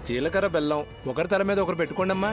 జీలకర్ర బెల్లం ఒకరి తల మీద ఒకరు పెట్టుకోండమ్మా.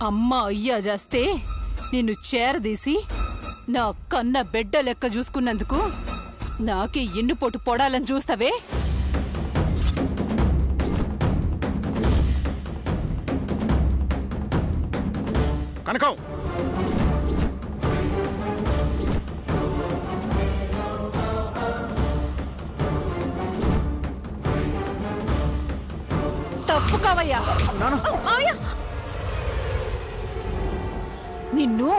అమ్మ అయ్యా చేస్తే నిన్ను చేరదీసి నా కన్న బిడ్డ లెక్క చూసుకున్నందుకు నాకే ఎన్ను పొట్టు పొడాలని చూస్తావే. కనకం, తప్పు కావయ్యా. నిన్ను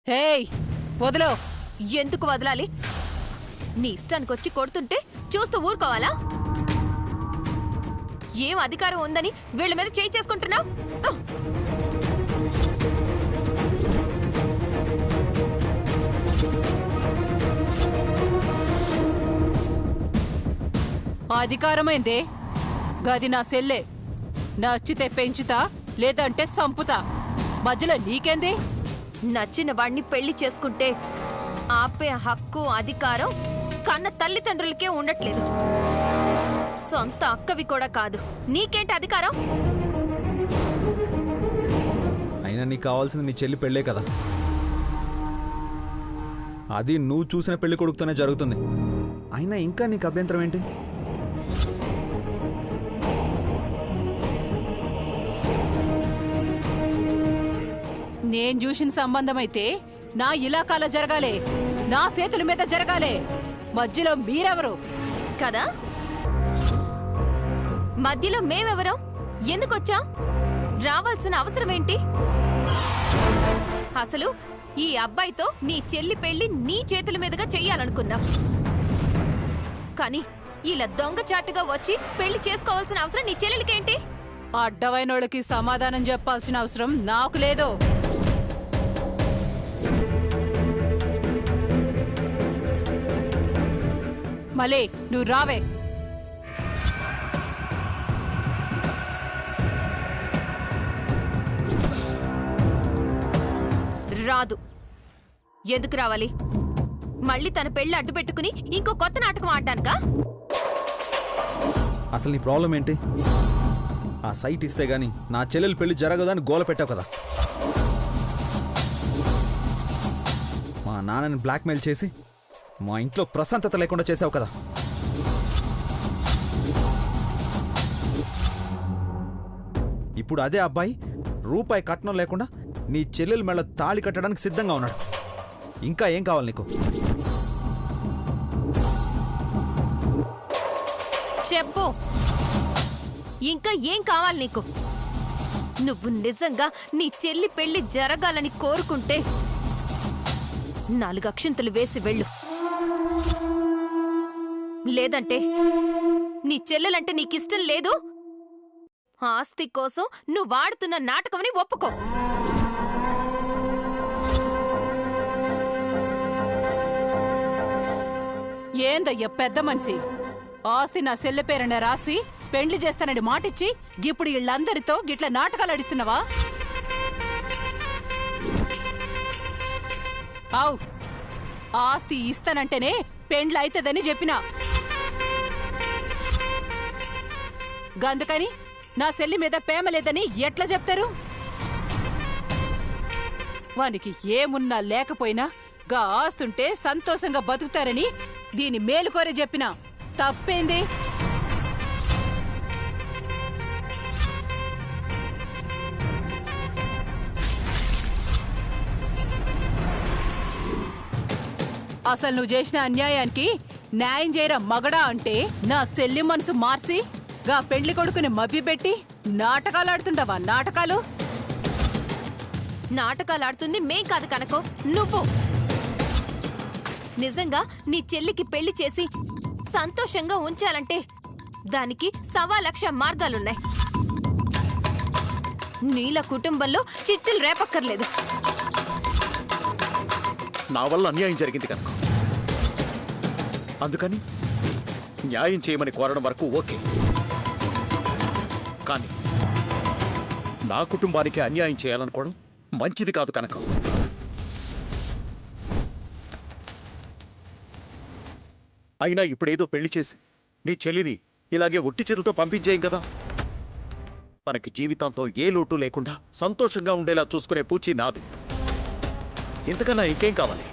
హేయ్ వదలో. ఎందుకు వదలాలి? నీ ఇష్టానికి వచ్చి కొడుతుంటే చూస్తూ ఊరుకోవాలా? ఏం అధికారం ఉందని వీళ్ళ మీద చేయి చేసుకుంటున్నావు? అధికారమైందే గది నా సెల్లే. నచ్చితే పెంచుతా లేదంటే సంపుతా. మధ్యలో నీకేంది? నచ్చిన వాణ్ణి పెళ్లి చేసుకుంటే ఆపే హక్కు అధికారం కన్న తల్లిదండ్రులకే ఉండట్లేదు. సొంత అక్కవి కూడా కాదు. నీకేంటి అధికారం? అయినా నీకు కావాల్సింది నీ చెల్లి పెళ్ళే కదా. అది నువ్వు చూసిన పెళ్లి కొడుకుతోనే జరుగుతుంది. అయినా ఇంకా నీకు అభ్యంతరం ఏంటి? నేను చూసిన సంబంధం అయితే నా ఇలాకాలో జరగాలే, నా చేతుల మీద జరగాలే. మధ్యలో మీరెవరు? కదా, మధ్యలో మేమెవరం? ఎందుకొచ్చాం? రావాల్సిన అవసరం ఏంటి? అసలు ఈ అబ్బాయితో నీ చెల్లి పెళ్లి నీ చేతుల మీదుగా చెయ్యాలనుకున్నా. కానీ ఇలా దొంగచాటుగా వచ్చి పెళ్లి చేసుకోవాల్సిన అవసరం నీ చెల్లెలికేంటి? అడ్డవైనోళ్ళకి సమాధానం చెప్పాల్సిన అవసరం నాకు లేదు. మళ్ళీ నువ్వు రావే. రాదు. ఎందుకు రావాలి? మళ్ళీ తన పెళ్లి అడ్డు పెట్టుకుని ఇంకో కొత్త నాటకం ఆడడానికా? అసలు నీ ప్రాబ్లం ఏంటి? ఆ సైట్ ఇస్తే గాని నా చెల్లెలు పెళ్లి జరగదని గోల పెట్టావు కదా. మా నాన్నని బ్లాక్మెయిల్ చేసి మా ఇంట్లో ప్రశాంతత లేకుండా చేసావు కదా. ఇప్పుడు అదే అబ్బాయి రూపాయి కట్నం లేకుండా నీ చెల్లెలు మెళ్ళ తాళి కట్టడానికి సిద్ధంగా ఉన్నాడు. ఇంకా ఏం కావాలి నీకు? చెప్పు, ఇంకా ఏం కావాలి నీకు? నువ్వు నిజంగా నీ చెల్లి పెళ్లి జరగాలని కోరుకుంటే 4 అక్షింతలు వేసి వెళ్ళు. లేదంటే నీ చెల్లెలంటే నీకిష్టం లేదు, ఆస్తి కోసం నువ్వు వాడుతున్న నాటకమని ఒప్పుకో. ఏందయ్య పెద్ద మనిషి, ఆస్తి నా సెల్లె పేరున రాసి పెండ్లి చేస్తానని మాటిచ్చి ఇప్పుడు వీళ్ళందరితో గిట్ల నాటకాలు ఆడిస్తున్నావా? ఆవు, ఆస్తి ఇస్తానంటేనే పెండ్లి అయితదని చెప్పినా. గందుకని నా సెల్లి మీద ప్రేమ లేదని ఎట్లా చెప్తారు? వానికి ఏమున్నా లేకపోయినా గా ఆస్తుంటే సంతోషంగా బతుకుతారని దీని మేలుకోరే చెప్పినా తప్పేంది? అసలు నువ్వు చేసిన అన్యాయానికి న్యాయం చేయరా మగడా అంటే నా సెల్లి మనసు మార్చి గా పెళ్లి కొడుకుని మభ్యపెట్టి నాటకాలాడుతుండవా? నాటకాలు నాటకాలాడుతుంది మేం కాదు కనకో, నువ్వు. నిజంగా నీ చెల్లికి పెళ్లి చేసి సంతోషంగా ఉంచాలంటే దానికి 1,00,000 మార్గాలున్నాయి. నీల కుటుంబంలో చిచ్చులు రేపక్కర్లేదు. నా వల్ల అన్యాయం జరిగింది కనుక అందుకని న్యాయం చేయమని కోరడం వరకు ఓకే. కానీ నా కుటుంబానికి అన్యాయం చేయాలనుకోవడం మంచిది కాదు కనుక. అయినా ఇప్పుడేదో పెళ్లి చేసి నీ చెల్లిని ఇలాగే ఒట్టి చేతులతో పంపించేయం కదా. మనకి జీవితంతో ఏ లోటు లేకుండా సంతోషంగా ఉండేలా చూసుకునే పూచి నాది. ఇంతకన్నా ఇంకేం కావాలి?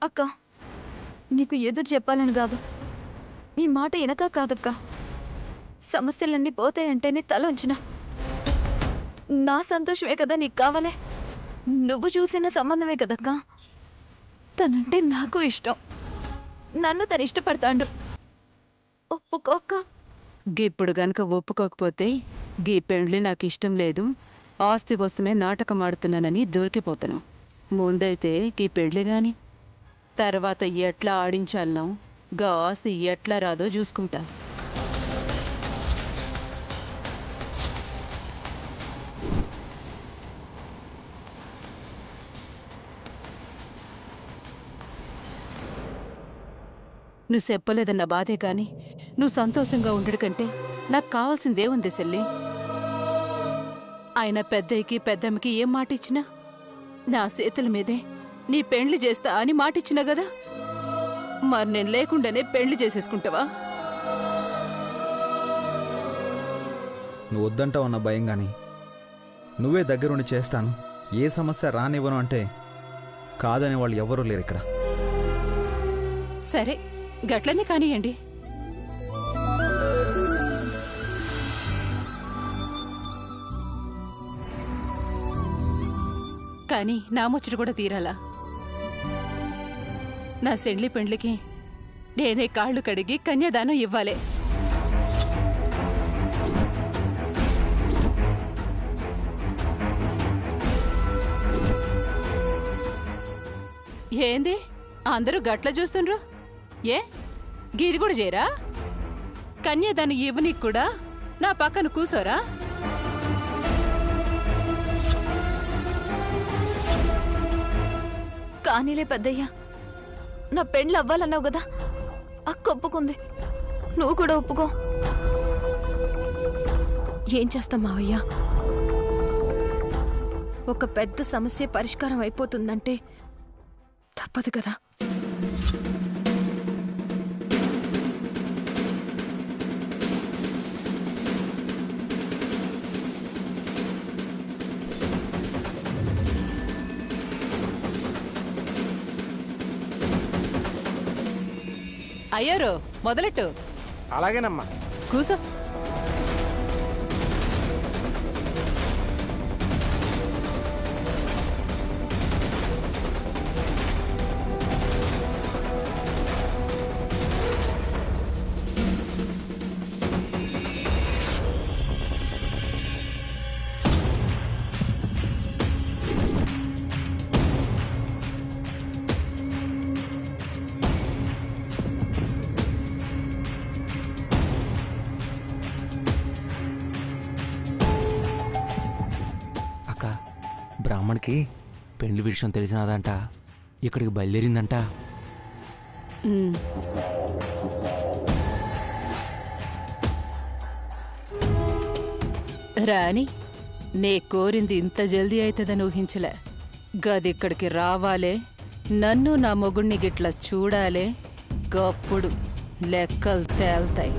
అక్క, నీకు ఎదురు చెప్పాలని కాదు, నీ మాట వెనక కాదక్క. సమస్యలన్నీ పోతాయంటేనే తల ఉంచిన. నా సంతోషమే కదా నీకు కావాలే. నువ్వు చూసిన సంబంధమే కదక్క. తనంటే నాకు ఇష్టం. నన్ను తను ఇష్టపడతాడు. ఒప్పుకోక్క. గిప్పుడు గనక ఒప్పుకోకపోతే గీ పెండ్లి నాకు ఇష్టం లేదు, ఆస్తి కోసమే నాటకం ఆడుతున్నానని దొరికిపోతాను. ముందైతే గీ పెళ్లి గాని తర్వాత ఎట్లా ఆడించాలనో గా ఆస్తి ఎట్లా రాదో చూసుకుంటా. నువ్వు చెప్పలేదన్న బాధే కాని నువ్వు సంతోషంగా ఉండడు కంటే నాకు కావాల్సిందేముంది సెల్లి? ఆయన పెద్దయ్యకి పెద్దమ్మకి ఏం మాట ఇచ్చినా నా చేతుల మీదే నీ పెండ్లి చేస్తా అని మాటిచ్చినా గదా. మరి నేను లేకుండానే పెండ్లి చేసేసుకుంటావా? నువ్వు వద్దంటావు అన్న భయం కానీ నువ్వే దగ్గరుండి చేస్తాను, ఏ సమస్య రానివ్వను అంటే కాదనే వాళ్ళు ఎవరూ లేరు ఇక్కడ. సరే, గట్లనే కానియండి. కానీ నా ముచ్చట కూడా తీరాలా? నా సెండ్లి పెండ్లికి నేనే కాళ్ళు కడిగి కన్యాదానం ఇవ్వాలి. ఏంది అందరూ గట్ల చూస్తుండ్రు? ఏ గీది కూడా చేయరా? కన్యాదానం ఇవ్వనీకి కూడా నా పక్కన కూసోరా? కానీలే పెద్దయ్యా, నా పెండ్లు అవ్వాలన్నావు కదా, అక్క ఒప్పుకుంది, నువ్వు కూడా ఒప్పుకో. ఏం చేస్తాం మావయ్య? ఒక పెద్ద సమస్య పరిష్కారం అయిపోతుందంటే తప్పదు కదా. అయ్యారు మొదలెట్టు. అలాగేనమ్మా. కూసో. బ్రాహ్మణ్కి పెళ్లి విషయం తెలిసినదంట, ఇక్కడికి బయలుదేరిందంట. రాని, నే కోరింది ఇంత జల్దీ అవుతుందని ఊహించలే. గదిక్కడికి రావాలే, నన్ను నా మొగుణ్ణి గిట్లా చూడాలే, గప్పుడు లెక్కలు తేల్తాయి.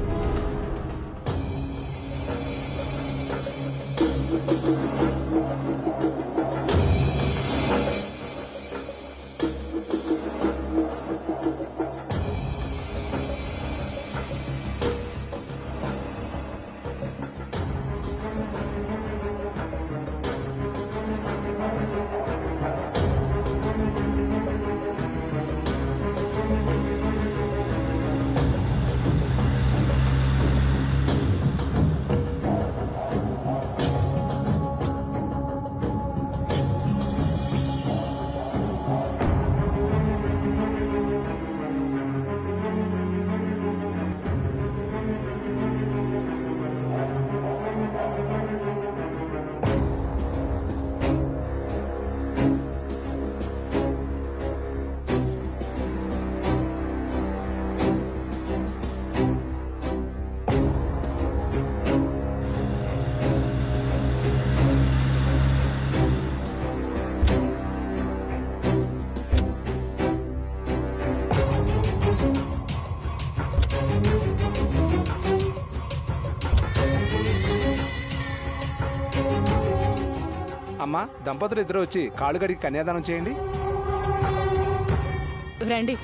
అమ్మా, దంపతులు ఇద్దరు వచ్చి కాళ్ళు కడిగి కన్యాదానం చేయండి. రండి.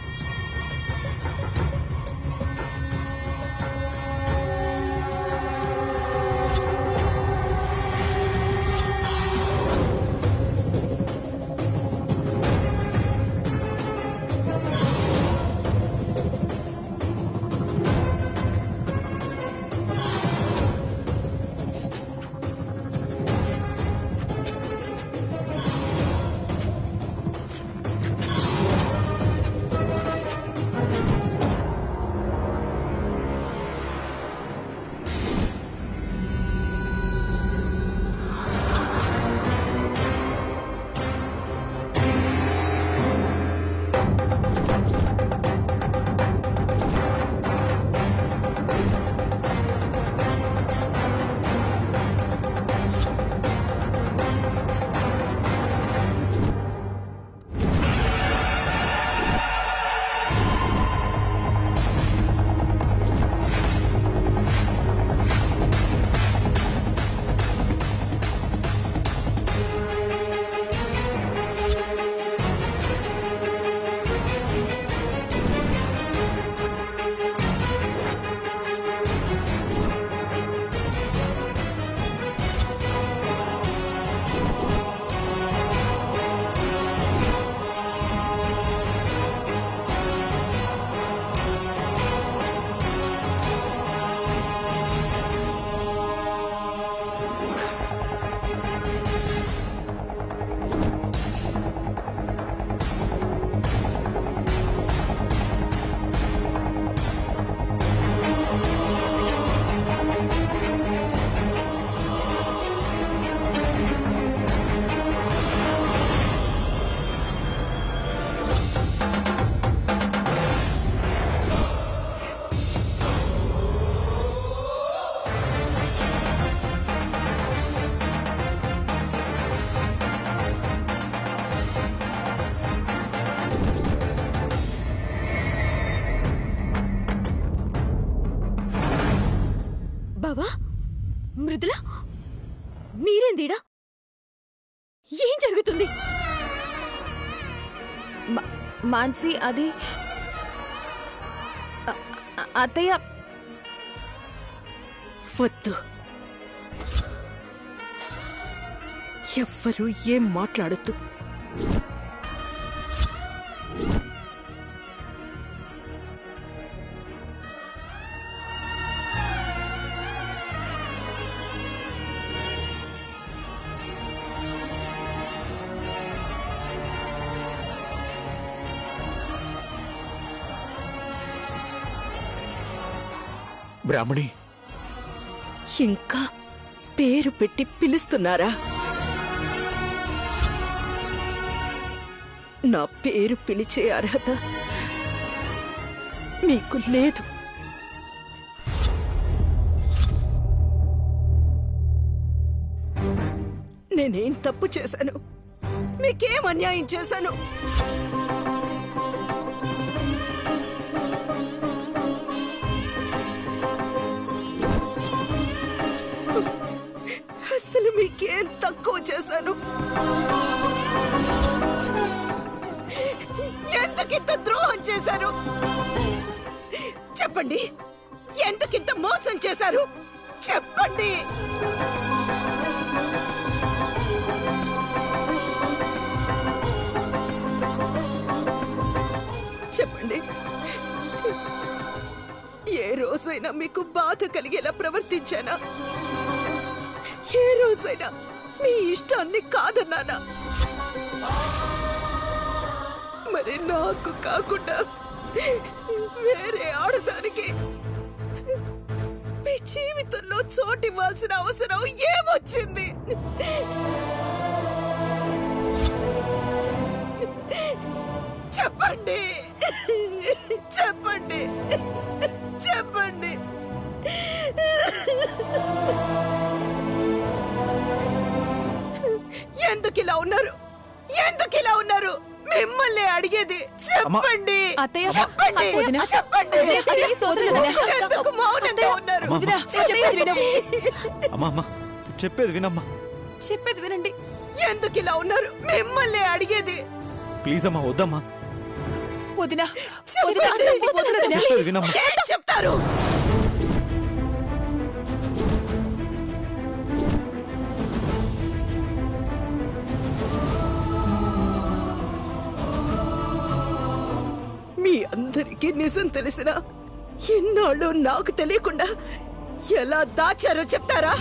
బావా, మృదుల, మీరేందీడా? ఏం జరుగుతుంది? మాన్సి, అది అత్తయ్య. వద్దు, ఎవ్వరూ ఏం మాట్లాడద్దు. బ్రాహ్మణి, ఇంకా పేరు పెట్టి పిలుస్తున్నారా? నా పేరు పిలిచే అర్హత మీకు లేదు. నేనేం తప్పు చేశాను? మీకేం అన్యాయం చేశాను? అసలు మీకేం తక్కువ చేశాను? ఎందుకింత ద్రోహం చేశారు? చెప్పండి, ఎందుకింత మోసం చేశారు? చెప్పండి. చెప్పండి, ఏ రోజైనా మీకు బాధ కలిగేలా ప్రవర్తించానా? ఏ రోజైనా మీ ఇష్టాన్ని కాదన్నానా? మరి నాకు కాకుండా వేరే ఆడదానికి మీ జీవితంలో చోటివ్వాల్సిన అవసరం ఏమొచ్చింది? చెప్పండి, చెప్పండి, చెప్పండి. ఎందుకు ఇలా ఉన్నారు? ఎందుకు ఇలా ఉన్నారు? మిమ్మల్ని అడిగేది. చెప్పండి, అత్తయ్య, చెప్పండి, అత్తయ్య, చెప్పండి. ప్లీజ్ వదిలేయ్ వదినా. ఎందుకు మౌనంగా ఉన్నారు? అమ్మా చెప్పేది వినమ్మా. చెప్పేది వినండి. ఎందుకు ఇలా ఉన్నారు? మిమ్మల్ని అడిగేది. ప్లీజ్ అమ్మా, వద్దమ్మా. వదినా, చెప్పండి. చెప్పేది వినమ్మా. ఏం చెప్తారు? మీ అందరికీ నిజం తెలిసినా ఎన్నాళ్ళు నాకు తెలియకుండా ఎలా దాచారో చెప్తారా?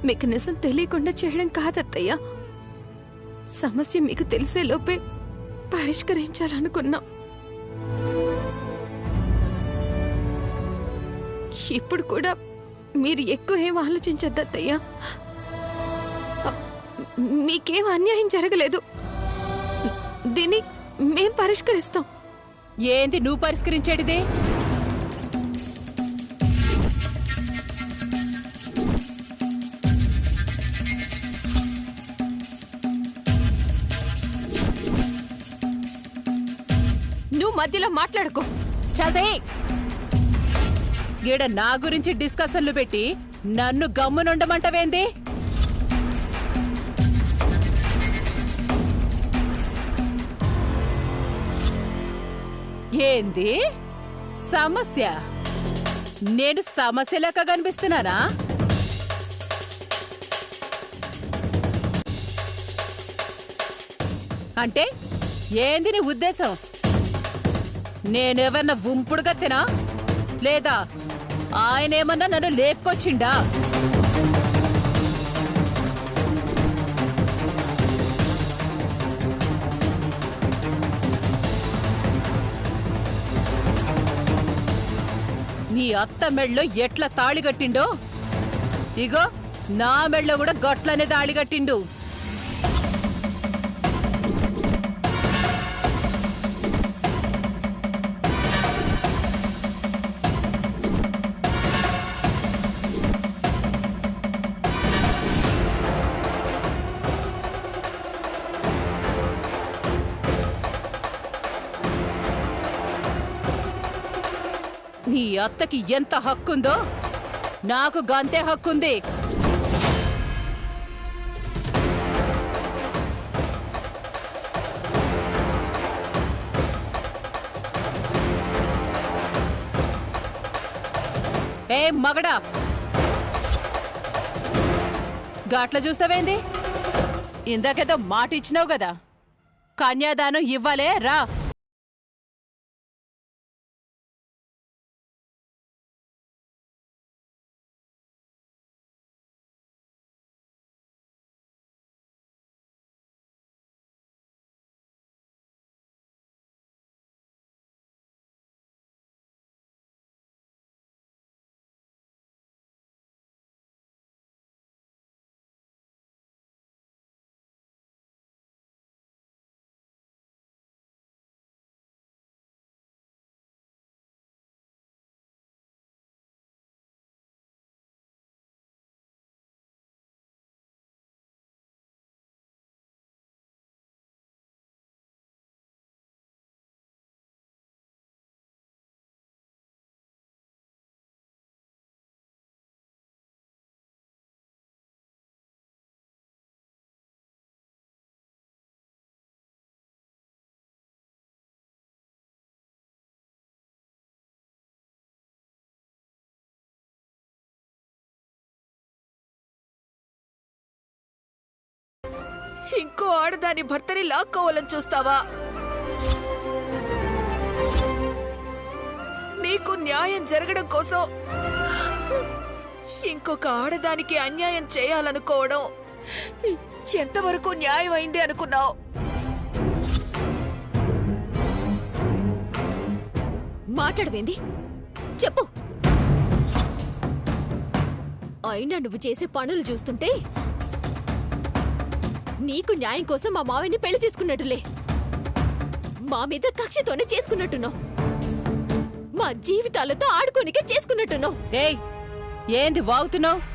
మీకు నిజం తెలియకుండా చేయడం కాదత్తయ్య. సమస్య మీకు తెలిసే లోపే పరిష్కరించాలనుకున్నాం. ఇప్పుడు కూడా మీరు ఎక్కువ ఏం ఆలోచించద్దత్తయ్య. మీకేం అన్యాయం జరగలేదు. దీన్ని మేం పరిష్కరిస్తాం. ఏంది నువ్వు పరిష్కరించేటిదే? నువ్వు మధ్యలో మాట్లాడుకో. చదే ఈడ నా గురించి డిస్కషన్లు పెట్టి నన్ను గమ్మునుండమంటవేంది? ఏంది సమస్య? నేను సమస్య లెక్క కనిపిస్తున్నానా? అంటే ఏంది నీ ఉద్దేశం? నేనెవరన్నా ఉంపుడుగా తినా లేదా ఆయనేమన్నా నన్ను లేపుకొచ్చిండా? నీ అత్త మెళ్ళో ఎట్లా తాళిగట్టిండో ఇగో నా మెళ్ళో కూడా గట్లనే తాళిగట్టిండు. నీ అత్తకి ఎంత హక్కుందో నాకు గంతే హక్కుంది. ఏ మగడా, గాట్ల చూస్తావేంది? ఇందాకేదో మాట ఇచ్చినావు కదా, కన్యాదానం ఇవ్వాలే రా. ఇంకో ఆడదాని భర్తని లాక్కోవాలని చూస్తావా? నీకు న్యాయం జరగడం కోసం ఇంకొక ఆడదానికి అన్యాయం చేయాలనుకోవడం ఎంతవరకు న్యాయం అయింది అనుకున్నావు? మాట్లాడవేంది చెప్పు. అయినా నువ్వు చేసే పనులు చూస్తుంటే నీకు న్యాయం కోసం మా మావయ్యని పెళ్లి చేసుకున్నట్టులే. మా మీద కక్షతోనే చేసుకున్నట్టున్నావు. మా జీవితాలతో ఆడుకోనికే చేసుకున్నట్టున్నావు. ఏయ్ ఏంది వాగుతున్నావు?